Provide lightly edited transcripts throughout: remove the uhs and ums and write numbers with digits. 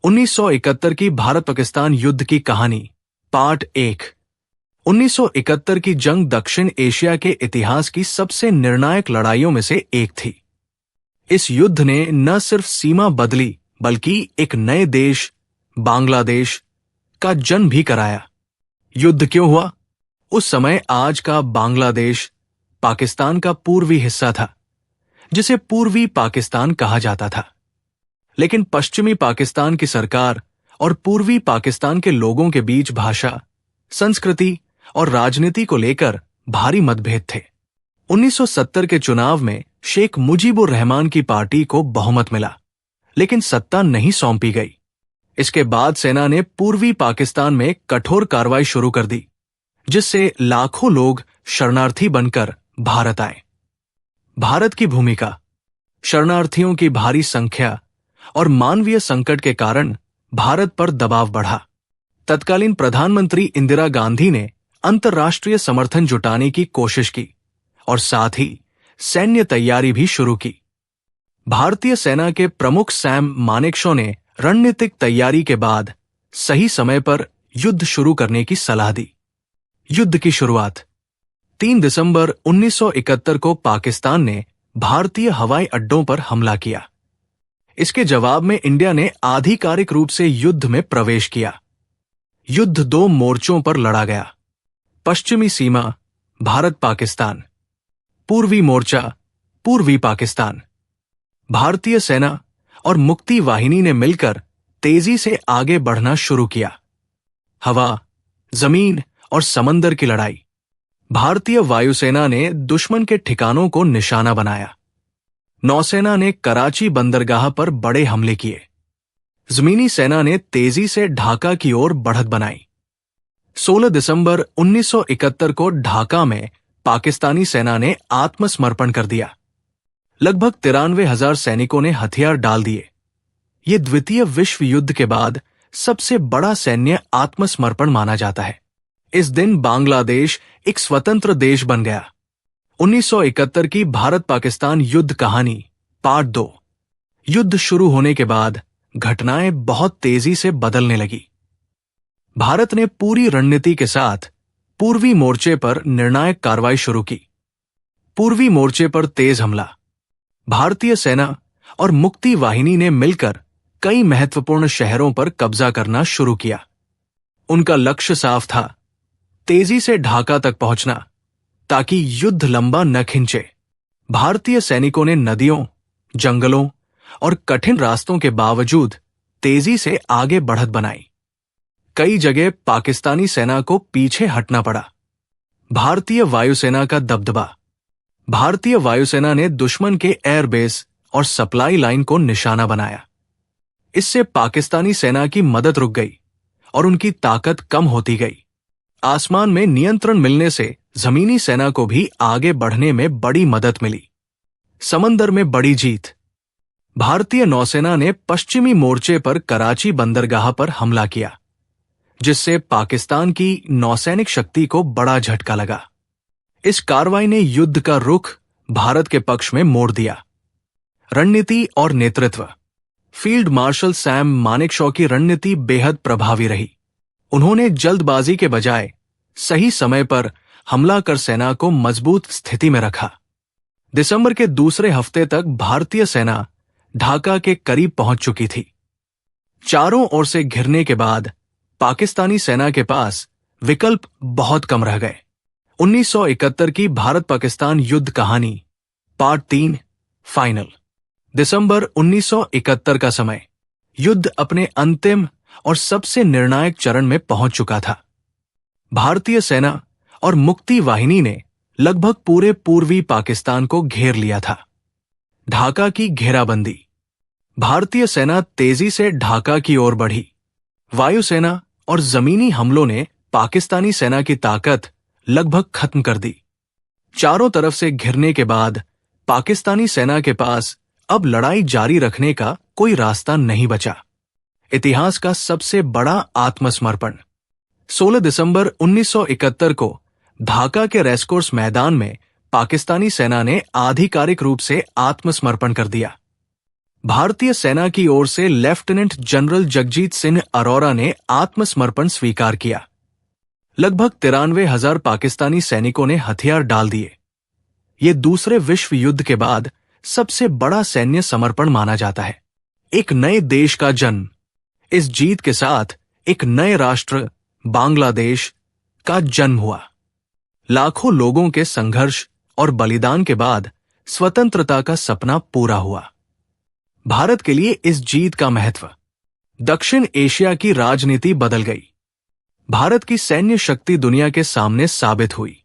1971 की भारत-पाकिस्तान युद्ध की कहानी पार्ट 1। 1971 की जंग दक्षिण एशिया के इतिहास की सबसे निर्णायक लड़ाइयों में से एक थी। इस युद्ध ने न सिर्फ सीमा बदली बल्कि एक नए देश बांग्लादेश का जन्म भी कराया। युद्ध क्यों हुआ? उस समय आज का बांग्लादेश पाकिस्तान का पूर्वी हिस्सा था, जिसे पूर्वी पाकिस्तान कहा जाता था। लेकिन पश्चिमी पाकिस्तान की सरकार और पूर्वी पाकिस्तान के लोगों के बीच भाषा, संस्कृति और राजनीति को लेकर भारी मतभेद थे। 1970 के चुनाव में शेख मुजीबुर रहमान की पार्टी को बहुमत मिला, लेकिन सत्ता नहीं सौंपी गई। इसके बाद सेना ने पूर्वी पाकिस्तान में कठोर कार्रवाई शुरू कर दी, जिससे लाखों लोग शरणार्थी बनकर भारत आए। भारत की भूमिका, शरणार्थियों की भारी संख्या और मानवीय संकट के कारण भारत पर दबाव बढ़ा। तत्कालीन प्रधानमंत्री इंदिरा गांधी ने अंतर्राष्ट्रीय समर्थन जुटाने की कोशिश की और साथ ही सैन्य तैयारी भी शुरू की। भारतीय सेना के प्रमुख सैम मानेकशॉ ने रणनीतिक तैयारी के बाद सही समय पर युद्ध शुरू करने की सलाह दी। युद्ध की शुरुआत 3 दिसंबर 1971 को पाकिस्तान ने भारतीय हवाई अड्डों पर हमला किया। इसके जवाब में इंडिया ने आधिकारिक रूप से युद्ध में प्रवेश किया। युद्ध 2 मोर्चों पर लड़ा गया। पश्चिमी सीमा भारत पाकिस्तान, पूर्वी मोर्चा पूर्वी पाकिस्तान। भारतीय सेना और मुक्ति वाहिनी ने मिलकर तेजी से आगे बढ़ना शुरू किया। हवा, जमीन और समंदर की लड़ाई। भारतीय वायुसेना ने दुश्मन के ठिकानों को निशाना बनाया। नौसेना ने कराची बंदरगाह पर बड़े हमले किए। जमीनी सेना ने तेजी से ढाका की ओर बढ़त बनाई। 16 दिसंबर 1971 को ढाका में पाकिस्तानी सेना ने आत्मसमर्पण कर दिया। लगभग 93,000 सैनिकों ने हथियार डाल दिए। ये द्वितीय विश्व युद्ध के बाद सबसे बड़ा सैन्य आत्मसमर्पण माना जाता है। इस दिन बांग्लादेश एक स्वतंत्र देश बन गया। 1971 की भारत-पाकिस्तान युद्ध कहानी पार्ट 2। युद्ध शुरू होने के बाद घटनाएं बहुत तेजी से बदलने लगी। भारत ने पूरी रणनीति के साथ पूर्वी मोर्चे पर निर्णायक कार्रवाई शुरू की। पूर्वी मोर्चे पर तेज हमला। भारतीय सेना और मुक्ति वाहिनी ने मिलकर कई महत्वपूर्ण शहरों पर कब्जा करना शुरू किया। उनका लक्ष्य साफ था, तेजी से ढाका तक पहुंचना, ताकि युद्ध लंबा न खिंचे। भारतीय सैनिकों ने नदियों, जंगलों और कठिन रास्तों के बावजूद तेजी से आगे बढ़त बनाई। कई जगह पाकिस्तानी सेना को पीछे हटना पड़ा। भारतीय वायुसेना का दबदबा। भारतीय वायुसेना ने दुश्मन के एयरबेस और सप्लाई लाइन को निशाना बनाया। इससे पाकिस्तानी सेना की मदद रुक गई और उनकी ताकत कम होती गई। आसमान में नियंत्रण मिलने से जमीनी सेना को भी आगे बढ़ने में बड़ी मदद मिली। समंदर में बड़ी जीत। भारतीय नौसेना ने पश्चिमी मोर्चे पर कराची बंदरगाह पर हमला किया, जिससे पाकिस्तान की नौसैनिक शक्ति को बड़ा झटका लगा। इस कार्रवाई ने युद्ध का रुख भारत के पक्ष में मोड़ दिया। रणनीति और नेतृत्व। फील्ड मार्शल सैम मानेकशॉ की रणनीति बेहद प्रभावी रही। उन्होंने जल्दबाजी के बजाय सही समय पर हमला कर सेना को मजबूत स्थिति में रखा। दिसंबर के दूसरे हफ्ते तक भारतीय सेना ढाका के करीब पहुंच चुकी थी। चारों ओर से घिरने के बाद पाकिस्तानी सेना के पास विकल्प बहुत कम रह गए। 1971 की भारत-पाकिस्तान युद्ध कहानी पार्ट 3 फाइनल। दिसंबर 1971 का समय। युद्ध अपने अंतिम और सबसे निर्णायक चरण में पहुंच चुका था। भारतीय सेना और मुक्ति वाहिनी ने लगभग पूरे पूर्वी पाकिस्तान को घेर लिया था। ढाका की घेराबंदी। भारतीय सेना तेजी से ढाका की ओर बढ़ी। वायुसेना और जमीनी हमलों ने पाकिस्तानी सेना की ताकत लगभग खत्म कर दी। चारों तरफ से घिरने के बाद पाकिस्तानी सेना के पास अब लड़ाई जारी रखने का कोई रास्ता नहीं बचा। इतिहास का सबसे बड़ा आत्मसमर्पण। 16 दिसंबर 1971 को ढाका के रेसकोर्स मैदान में पाकिस्तानी सेना ने आधिकारिक रूप से आत्मसमर्पण कर दिया। भारतीय सेना की ओर से लेफ्टिनेंट जनरल जगजीत सिंह अरोरा ने आत्मसमर्पण स्वीकार किया। लगभग 93,000 पाकिस्तानी सैनिकों ने हथियार डाल दिए। ये दूसरे विश्व युद्ध के बाद सबसे बड़ा सैन्य समर्पण माना जाता है। एक नए देश का जन्म। इस जीत के साथ एक नए राष्ट्र बांग्लादेश का जन्म हुआ। लाखों लोगों के संघर्ष और बलिदान के बाद स्वतंत्रता का सपना पूरा हुआ। भारत के लिए इस जीत का महत्व। दक्षिण एशिया की राजनीति बदल गई। भारत की सैन्य शक्ति दुनिया के सामने साबित हुई।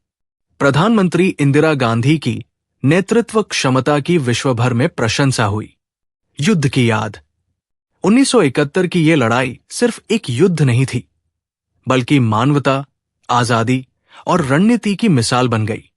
प्रधानमंत्री इंदिरा गांधी की नेतृत्व क्षमता की विश्वभर में प्रशंसा हुई। युद्ध की याद। 1971 की यह लड़ाई सिर्फ एक युद्ध नहीं थी, बल्कि मानवता, आजादी और रणनीति की मिसाल बन गई।